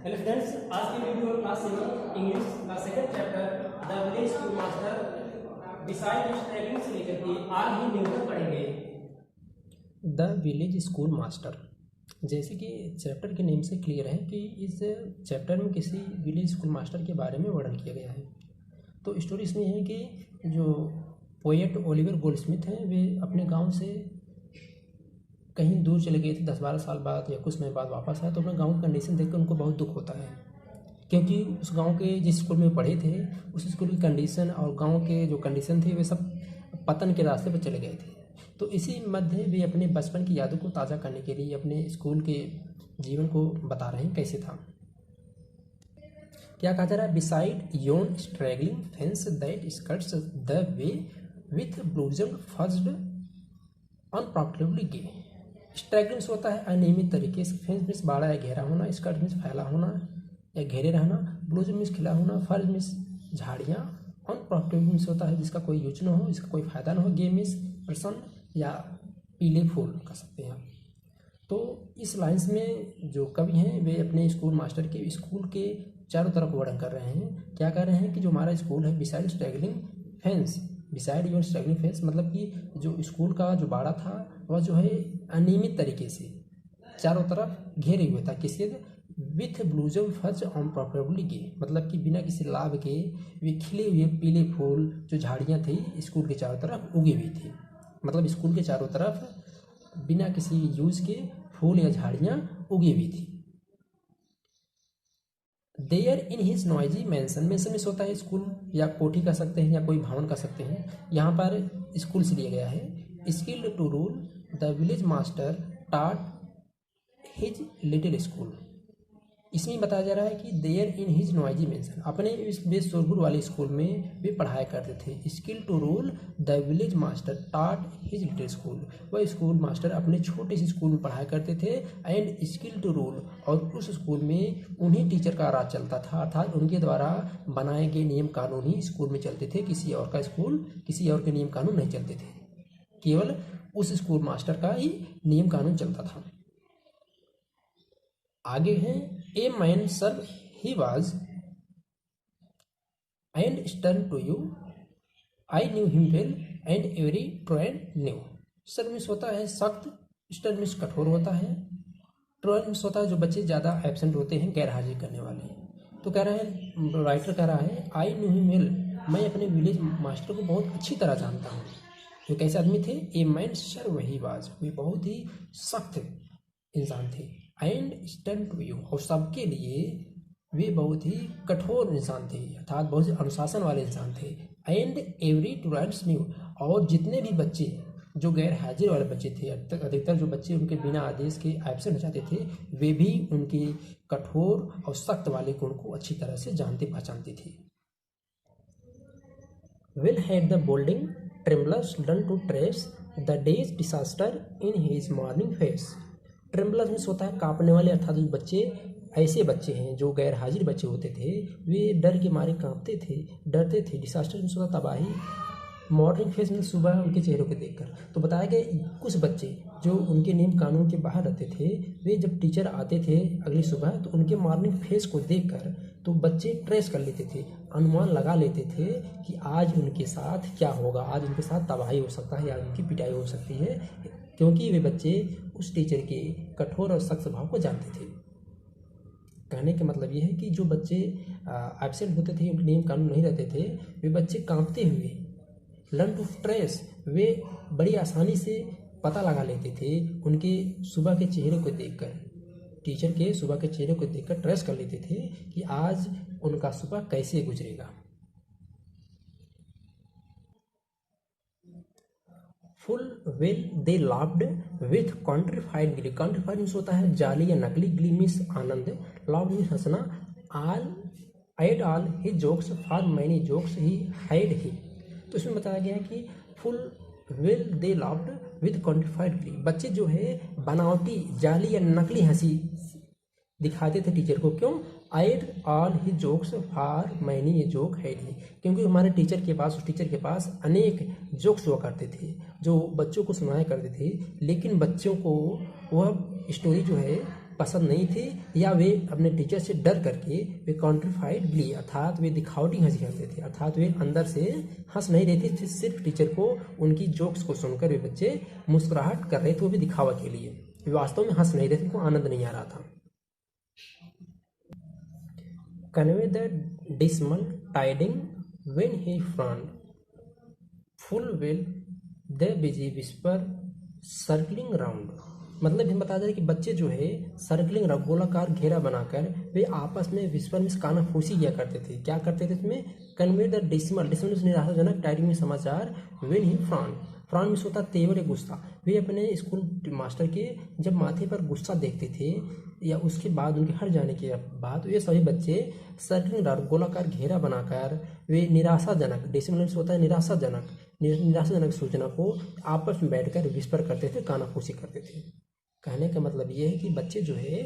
Hello friends, आज की video class 7 English का second chapter the village school master decide struggling से लेकर के आज ही न्यू तक पढ़ेंगे। द विलेज स्कूल मास्टर, जैसे कि चैप्टर के नेम से क्लियर है कि इस चैप्टर में किसी विलेज स्कूल मास्टर के बारे में वर्णन किया गया है। तो स्टोरी इसमें है कि जो पोएट ओलिवर गोल्डस्मिथ हैं वे अपने गांव से कहीं दूर चले गए थे 10-12 साल बाद या कुछ महीने बाद वापस आए, तो अपने गांव की कंडीशन देखकर उनको बहुत दुख होता है, क्योंकि उस गांव के जिस स्कूल में पढ़े थे उस स्कूल की कंडीशन और गांव के जो कंडीशन थे वे सब पतन के रास्ते पर चले गए थे। तो इसी मध्य वे अपने बचपन की यादों को ताज़ा करने के लिए अपने स्कूल के जीवन को बता रहे हैं कैसे था। क्या कहा जा रहा है? Beside yon straggling fence that skirts the way with blossomed furze unprofitably gay. Straggling होता है अनियमित तरीके से, फेंस मीन्स बाड़ा या घेरा होना, स्कर्ट मीन्स फैला होना या घेरे रहना, ब्लूजम मीन्स खिला होना, फर्ज मीन्स झाड़ियाँ, अनप्रॉफिटेबल मीन्स होता है जिसका कोई यूज न हो, इसका कोई फायदा न हो, गे मीन्स प्रसन्न या पीले फूल कह सकते हैं। तो इस लाइन्स में जो कवि हैं वे अपने स्कूल मास्टर के स्कूल के चारों तरफ वर्णन कर रहे हैं। क्या कह रहे हैं कि जो हमारा स्कूल है beside struggling fence, beside your struggling fence मतलब कि जो स्कूल का जो बाड़ा था वह जो है अनियमित तरीके से चारों तरफ घेरे हुए था, किसके? विथ ब्लूजम फज ऑन प्रॉफिटेबली गे, मतलब कि बिना किसी लाभ के वे खिले हुए पीले फूल जो झाड़ियाँ थी स्कूल के चारों तरफ उगी हुई थी। मतलब स्कूल के चारों तरफ बिना किसी यूज के फूल या झाड़ियाँ उगी हुई थी। देयर इन हिज नॉइजी मैंसन, मैंसन में होता है स्कूल या कोठी कह सकते हैं या कोई भवन कह सकते हैं, यहाँ पर स्कूल से लिया गया है। Skilled to rule the village master taught his little school, इसमें बताया जा रहा है कि there in his noisy mansion, अपने इस बेशोरगुल वाले स्कूल में वे पढ़ाया करते थे। Skill to rule the village master taught his little school, वह स्कूल मास्टर अपने छोटे से स्कूल में पढ़ाया करते थे। एंड स्किल टू रूल, और उस स्कूल में उन्हीं टीचर का राज चलता था, अर्थात उनके द्वारा बनाए गए नियम कानून ही स्कूल में चलते थे। किसी और का स्कूल, किसी और के नियम कानून नहीं चलते थे, केवल उस स्कूल मास्टर का ही नियम कानून चलता था। आगे है a man severe he was and stern to view, I knew him well and every truant knew. Severe means होता है सख्त, स्टर्न मिस कठोर होता है, ट्रेंड मिस होता है जो बच्चे ज़्यादा एब्सेंट होते हैं, गैर हाजिर करने वाले। तो कह रहे हैं, राइटर कह रहा है आई न्यू हिम वेल, मैं अपने विलेज मास्टर को बहुत अच्छी तरह जानता हूँ। जो कैसे आदमी थे? ए मैन सर वही वाज, वे बहुत ही सख्त इंसान थे। एंड स्टर्न टू यू, और सबके लिए वे बहुत ही कठोर इंसान थे, अर्थात बहुत ही अनुशासन वाले इंसान थे। एंड एवरी टूरेंट्स न्यू, और जितने भी बच्चे जो गैर हाजिर वाले बच्चे थे, अधिकतर जो बच्चे उनके बिना आदेश के एब्सेंट हो जाते थे, वे भी उनके कठोर और सख्त वाले गुण को अच्छी तरह से जानते पहचानते थे। Well had the boding tremblers learned to trace the day's disaster in his morning face. Tremblers में होता है कांपने वाले, अर्थात जो बच्चे ऐसे बच्चे हैं जो गैर हाजिर बच्चे होते थे वे डर के मारे कांपते थे, डरते थे। डिसास्टर में होता तबाही, मॉर्निंग फेस में सुबह उनके चेहरों को देखकर। तो बताया गया कुछ बच्चे जो उनके नियम कानून के बाहर रहते थे, वे जब टीचर आते थे अगली सुबह तो उनके मॉर्निंग फेस को देखकर तो बच्चे ट्रेस कर लेते थे, अनुमान लगा लेते थे कि आज उनके साथ क्या होगा, आज उनके साथ तबाही हो सकता है या उनकी पिटाई हो सकती है, क्योंकि वे बच्चे उस टीचर के कठोर और सख्त स्वभाव को जानते थे। कहने का मतलब ये है कि जो बच्चे एब्सेंट होते थे, उनके नियम कानून नहीं रहते थे, वे बच्चे कांपते हुए लर्न टू ट्रेस, वे बड़ी आसानी से पता लगा लेते थे उनके सुबह के चेहरे को देखकर, टीचर के सुबह के चेहरे को देखकर ट्रेस कर लेते थे कि आज उनका सुबह कैसे गुजरेगा। Full well they laughed with counterfeited glee, counterfeited means होता है जाली या नकली, ग्ली मीन्स आनंद, लाफ्ड मीन्स हंसना। All at all his jokes for many jokes he had he, तो इसमें बताया गया है कि full well they laughed with counterfeited glee, बच्चे जो है बनावटी जाली या नकली हंसी दिखाते थे टीचर को। क्यों? At all his jokes for many ये जोक है ही, क्योंकि हमारे टीचर के पास, उस टीचर के पास अनेक जोक्स हुआ करते थे जो बच्चों को सुनाया करते थे, लेकिन बच्चों को वह स्टोरी जो है पसंद नहीं थे या वे अपने टीचर से डर करके वे कॉन्ट्रीफाइड ग्ली अर्थात वे दिखावटी हंसी करते थे, अर्थात वे अंदर से हंस नहीं रहे थे, सिर्फ टीचर को उनकी जोक्स को सुनकर वे बच्चे मुस्कुराहट कर रहे थे, वो भी दिखावा के लिए, वे वास्तव में हंस नहीं रहे थे, उनको आनंद नहीं आ रहा था। Convey the dismal tidying when he frond full well the busy whisper circling round. मतलब हम बता दें कि बच्चे जो है सर्कलिंग गोलाकार घेरा बनाकर वे आपस में विस्पर में कानाफूसी किया करते थे। क्या करते थे इसमें? कन्वे द डिसमल निराशाजनक टाइडिंग में समाचार, व्हेन ही फ्रॉन में होता तेवर या गुस्सा। वे अपने स्कूल मास्टर के जब माथे पर गुस्सा देखते थे या उसके बाद उनके हट जाने के बाद वे सभी बच्चे सर्कलिंग गोलाकार घेरा बनाकर वे निराशाजनक डिसमल होता है निराशाजनक सूचना को आपस में बैठकर विस्पर करते थे, कानाफूसी करते थे। कहने का मतलब ये है कि बच्चे जो है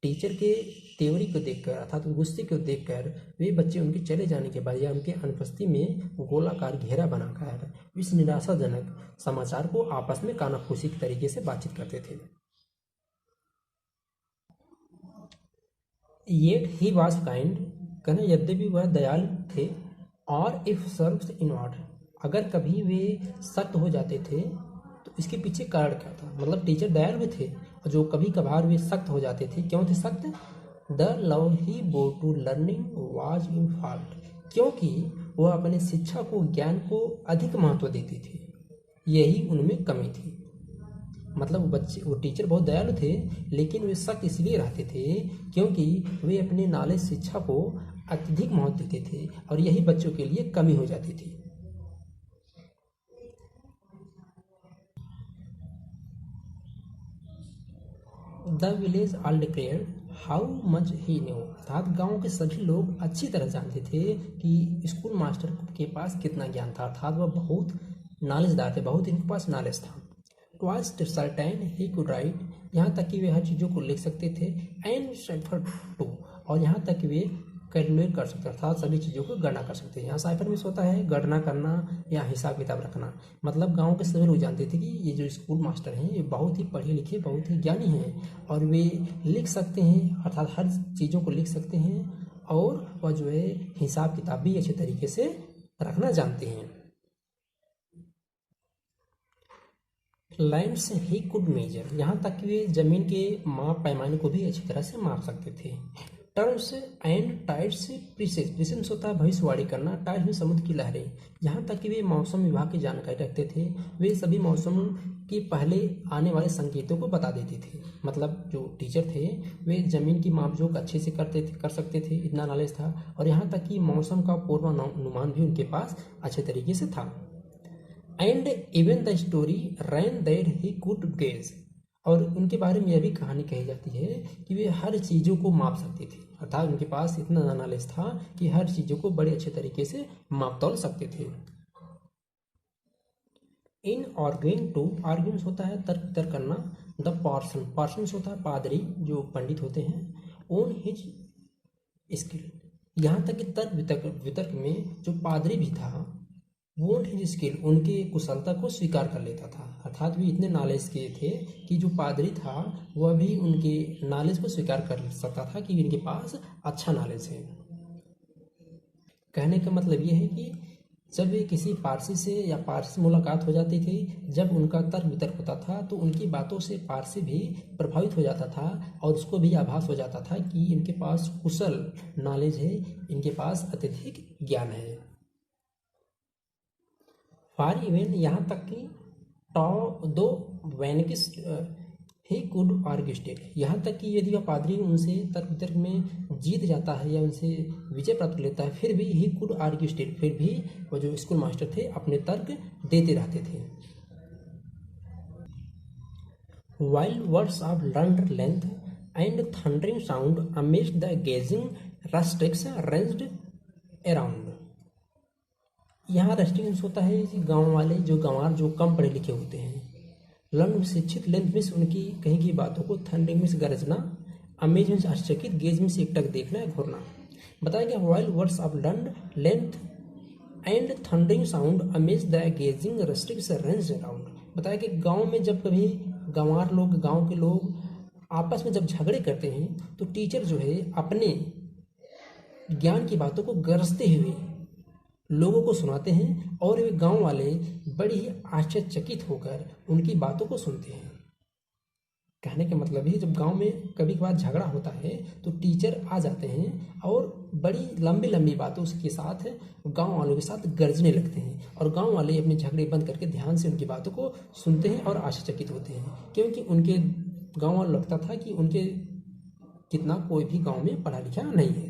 टीचर के तेवरी को देखकर अर्थात गुस्से को देखकर वे बच्चे उनके चले जाने के बाद या उनके अनुपस्थिति में गोलाकार घेरा बनाकर इस निराशाजनक समाचार को आपस में कानाफूसी के तरीके से बातचीत करते थे। येट ही वॉज काइंड, कहना यद्यपि वह दयालु थे, और इफ सर्व्स इनवर्ड, अगर कभी वे सख्त हो जाते थे तो इसके पीछे कारण क्या था? मतलब टीचर दयालु थे और जो कभी कभार वे सख्त हो जाते थे, क्यों थे सख्त? The love he bore to learning was in fault, क्योंकि वह अपने शिक्षा को ज्ञान को अधिक महत्व देते थे, यही उनमें कमी थी। मतलब वो टीचर बहुत दयालु थे लेकिन वे सख्त इसलिए रहते थे क्योंकि वे अपने नॉलेज शिक्षा को अत्यधिक महत्व देते थे और यही बच्चों के लिए कमी हो जाती थी। The village all declared how much he new, अर्थात गांव के सभी लोग अच्छी तरह जानते थे कि स्कूल मास्टर के पास कितना ज्ञान था, अर्थात वह बहुत नॉलेजदार थे, बहुत इनके पास नॉलेज था। Toss certain he could write, यहाँ तक कि वे हर चीज़ों को लिख सकते थे, एंड साइफर टू, और यहाँ तक कि वे कैलकुलेट कर सकते, अर्थात सभी चीज़ों को गणना कर सकते हैं। यहाँ साइफर में होता है गणना करना या हिसाब किताब रखना। मतलब गांव के सभी लोग जानते थे कि ये जो स्कूल मास्टर हैं ये बहुत ही पढ़े लिखे, बहुत ही ज्ञानी हैं और वे लिख सकते हैं, अर्थात हर चीज़ों को लिख सकते हैं और वह जो है हिसाब किताब भी अच्छे तरीके से रखना जानते हैं। लैंड्स ही कुड मेजर, यहाँ तक कि वे जमीन के माप पैमाने को भी अच्छी तरह से माप सकते थे। टर्म्स एंड टाइड्स प्रिसेंस होता है भविष्यवाणी करना, टाइड्स में समुद्र की लहरें, यहाँ तक कि वे मौसम विभाग की जानकारी रखते थे, वे सभी मौसम के पहले आने वाले संकेतों को बता देते थे। मतलब जो टीचर थे वे जमीन की मापजोक अच्छे से कर सकते थे, इतना नॉलेज था, और यहाँ तक कि मौसम का पूर्वानुमान भी उनके पास अच्छे तरीके से था। And even the story ran that he could gauge, और उनके बारे में यह भी कहानी कही जाती है कि वे हर चीज़ों को माप सकते थे, अर्थात उनके पास इतना नॉलेज था कि हर चीज़ों को बड़े अच्छे तरीके से माप तौल सकते थे। इन आर्ग्यूइंग टू, आर्ग्यूमेंट्स होता है तर्क करना, द पार्सन होता है पादरी जो पंडित होते हैं, ओन हिज स्किल, यहाँ तक कि तर्क वितर्क में जो पादरी भी था वो हिज स्किल उनके कुशलता को स्वीकार कर लेता था, अर्थात भी इतने नॉलेज के थे कि जो पादरी था वह भी उनके नॉलेज को स्वीकार कर सकता था कि इनके पास अच्छा नॉलेज है। कहने का मतलब ये है कि जब वे किसी पारसी से या पारसी से मुलाकात हो जाती थी, जब उनका तर्क वितर्क होता था तो उनकी बातों से पारसी भी प्रभावित हो जाता था और उसको भी आभास हो जाता था कि इनके पास कुशल नॉलेज है, इनके पास अत्यधिक ज्ञान है। फॉर इवन, यहाँ तक कि दो वैनकिस ही कुड आर्ग्यूस्टेड, यहाँ तक कि यदि वह पादरी उनसे तर्क वितर्क में जीत जाता है या उनसे विजय प्राप्त लेता है, फिर भी ही कुड आर्ग्यूस्टेड, फिर भी वो जो स्कूल मास्टर थे अपने तर्क देते रहते थे। Wild words of learned length and thundering sound amidst the gazing rustics ranged around, यहाँ रेस्ट्रिक्शन होता है कि गांव वाले जो गंवार जो कम पढ़े लिखे होते हैं, लर्न शिक्षित, लेंथ में उनकी कहीं की बातों को, थंडरिंग में गरजना, अमेज में आश्चर्यचकित, गेज में से एकटक देखना या घूरना। बताया गया wild words of learn length and thundering sound amaze the gazing rustics range around. बताया कि गांव में जब कभी गंवार लोग, गांव के लोग आपस में जब झगड़े करते हैं तो टीचर जो है अपने ज्ञान की बातों को गरजते हुए लोगों को सुनाते हैं और वे गांव वाले बड़ी ही आश्चर्यचकित होकर उनकी बातों को सुनते हैं। कहने का मतलब है जब गांव में कभी कभार झगड़ा होता है तो टीचर आ जाते हैं और बड़ी लंबी लंबी बातों के साथ गांव वालों के साथ गरजने लगते हैं और गांव वाले अपने झगड़े बंद करके ध्यान से उनकी बातों को सुनते हैं और आश्चर्यचकित होते हैं, क्योंकि उनके गांव वालों लगता था कि उनके कितना कोई भी गांव में पढ़ा लिखा नहीं है।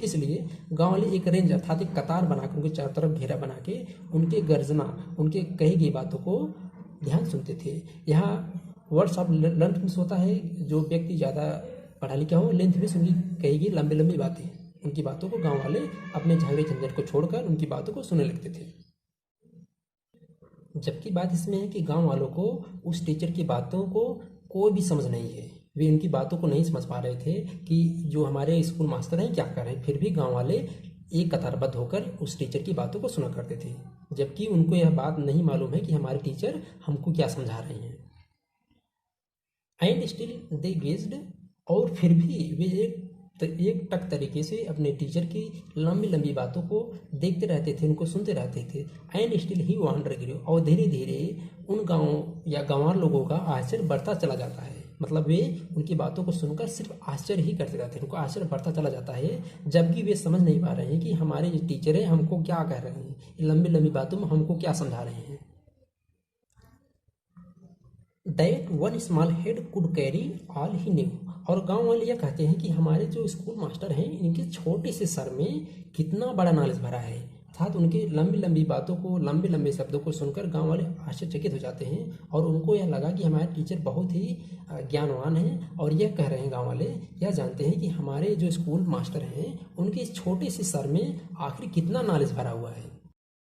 इसलिए गांव वाले एक रेंज अर्थात एक कतार बनाकर उनके चारों तरफ घेरा बना के उनके गर्जना, उनके कही गई बातों को ध्यान सुनते थे। यहाँ वर्ड्स ऑफ लेंथ में होता है, जो व्यक्ति ज़्यादा पढ़ा लिखा हो लेंथ में उनकी कही गई लंबी लंबी बातें, उनकी बातों को गांव वाले अपने झगड़े झंझट को छोड़कर उनकी बातों को सुनने लगते थे। जबकि बात इसमें है कि गांव वालों को उस टीचर की बातों को कोई भी समझ नहीं है, वे उनकी बातों को नहीं समझ पा रहे थे कि जो हमारे स्कूल मास्टर हैं क्या कर रहे हैं। फिर भी गांव वाले एक कतारबद्ध होकर उस टीचर की बातों को सुना करते थे, जबकि उनको यह बात नहीं मालूम है कि हमारे टीचर हमको क्या समझा रहे हैं। एंड स्टिल दे गेज्ड, और फिर भी वे एक टक तरीके से अपने टीचर की लंबी लंबी बातों को देखते रहते थे, उनको सुनते रहते थे। एंड स्टिल ही वंडर ग्रू, और धीरे धीरे उन गाँव या गंवार लोगों का आश्चर्य बढ़ता चला जाता है। मतलब वे उनकी बातों को सुनकर सिर्फ आश्चर्य ही करते रहते हैं, उनको आश्चर्य बढ़ता चला जाता है, जबकि वे समझ नहीं पा रहे हैं कि हमारे जो टीचर हैं हमको क्या कह रहे हैं, लंबी लंबी बातों में हमको क्या समझा रहे हैं। That one small head could carry all he new, और गांव वाले यह कहते हैं कि हमारे जो स्कूल मास्टर हैं इनके छोटे से सर में कितना बड़ा नॉलेज भरा है। अर्थात उनके लंबी लंबी बातों को, लंबे लंबे शब्दों को सुनकर गांव वाले आश्चर्यचकित हो जाते हैं और उनको यह लगा कि हमारे टीचर बहुत ही ज्ञानवान हैं। और यह कह रहे हैं गांव वाले, यह जानते हैं कि हमारे जो स्कूल मास्टर हैं उनके इस छोटे से सर में आखिर कितना नॉलेज भरा हुआ है।